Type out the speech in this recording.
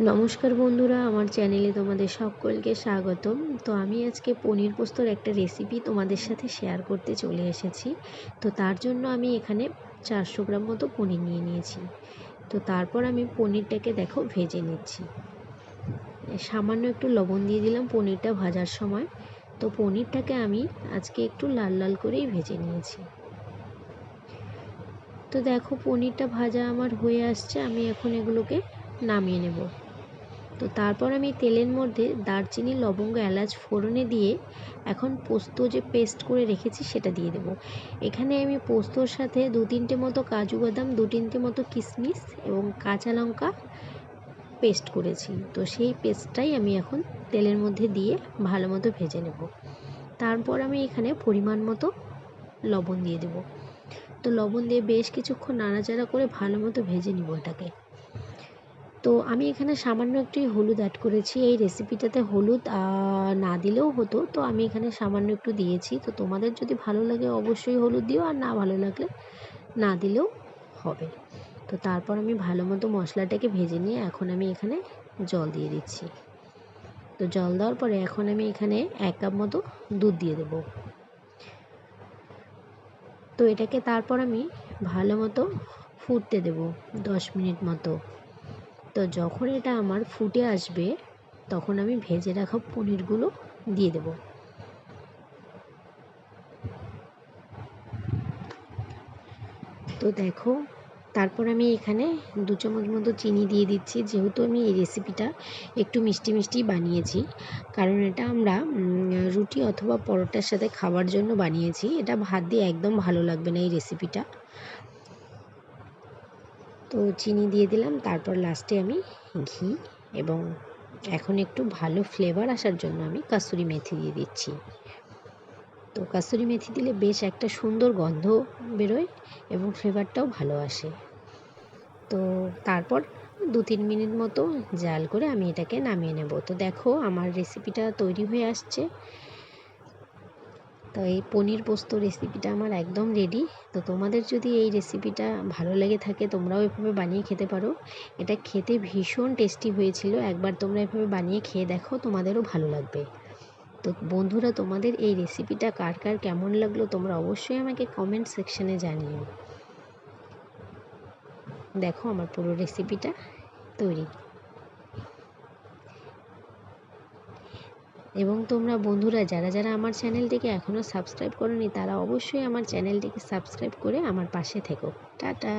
নমস্কার বন্ধুরা, আমার চ্যানেলে তোমাদের সকলকে স্বাগতম। তো আমি আজকে পনির পোস্তর একটা রেসিপি তোমাদের সাথে শেয়ার করতে চলে এসেছি। তো তার জন্য আমি এখানে 400 গ্রাম মতো পনির নিয়ে নিয়েছি। তো তারপর আমি পনিরটাকে দেখো ভেজে নিচ্ছি। সামান্য একটু লবণ দিয়ে দিলাম পনিরটা ভাজার সময়। তো পনিরটাকে আমি আজকে একটু লাল লাল করেই ভেজে নিয়েছি। তো দেখো পনিরটা ভাজা আমার হয়ে আসছে, আমি এখন এগুলোকে নামিয়ে নেব। তো তারপর আমি তেলের মধ্যে দারচিনি, লবঙ্গ, এলাচ ফোড়নে দিয়ে এখন পোস্ত যে পেস্ট করে রেখেছি সেটা দিয়ে দেবো। এখানে আমি পোস্তর সাথে 2-3টে মতো কাজু বাদাম, 2-3টে মতো কিশমিশ এবং কাঁচা লঙ্কা পেস্ট করেছি। তো সেই পেস্টটাই আমি এখন তেলের মধ্যে দিয়ে ভালো মতো ভেজে নেব। তারপর আমি এখানে পরিমাণ মতো লবণ দিয়ে দেব। তো লবণ দিয়ে বেশ কিছুক্ষণ নাড়াচাড়া করে ভালো মতো ভেজে নিব এটাকে। তো আমি এখানে সামান্য একটু হলুদ অ্যাড করেছি। এই রেসিপিটাতে হলুদ না দিলেও হতো, তো আমি এখানে সামান্য একটু দিয়েছি। তো তোমাদের যদি ভালো লাগে অবশ্যই হলুদ দিও, আর না ভালো লাগলে না দিলেও হবে। তো তারপর আমি ভালো মতো মশলাটাকে ভেজে নিয়ে এখন আমি এখানে জল দিয়ে দিচ্ছি। তো জল দেওয়ার পরে এখন আমি এখানে 1 কাপ মতো দুধ দিয়ে দেব। তো এটাকে তারপর আমি ভালো মতো ফুটতে দেব 10 মিনিট মতো। তো যখন এটা আমার ফুটে আসবে তখন আমি ভেজে রাখা পনিরগুলো দিয়ে দেব। তো দেখো তারপর আমি এখানে 2 চামচ মতো চিনি দিয়ে দিচ্ছি, যেহেতু আমি এই রেসিপিটা একটু মিষ্টি মিষ্টি বানিয়েছি, কারণ এটা আমরা রুটি অথবা পরোটার সাথে খাওয়ার জন্য বানিয়েছি। এটা ভাত দিয়ে একদম ভালো লাগবে না এই রেসিপিটা। তো চিনি দিয়ে দিলাম, তারপর লাস্টে আমি ঘি এবং এখন একটু ভালো ফ্লেভার আসার জন্য আমি কাসুরি মেথি দিয়ে দিচ্ছি। তো কাসুরি মেথি দিলে বেশ একটা সুন্দর গন্ধ বেরোয় এবং ফ্লেভারটাও ভালো আসে। তো তারপর 2-3 মিনিট মতো জাল করে আমি এটাকে নামিয়ে নেব। তো দেখো আমার রেসিপিটা তৈরি হয়ে আসছে। তো এই পনির পোস্ত রেসিপিটা আমার একদম রেডি। তো তোমাদের যদি এই রেসিপিটা ভালো লেগে থাকে তোমরাও এভাবে বানিয়ে খেতে পারো। এটা খেতে ভীষণ টেস্টি হয়েছিল। একবার তোমরা এভাবে বানিয়ে খেয়ে দেখো, তোমাদেরও ভালো লাগবে। তো বন্ধুরা, তোমাদের এই রেসিপিটা কার কার কেমন লাগলো তোমরা অবশ্যই আমাকে কমেন্ট সেকশানে জানিও। দেখো আমার পুরো রেসিপিটা তৈরি। এবং তোমরা বন্ধুরা যারা যারা আমার চ্যানেলটিকে এখনও সাবস্ক্রাইব করোনি তারা অবশ্যই আমার চ্যানেলটিকে সাবস্ক্রাইব করে আমার পাশে থেকো। টাটা।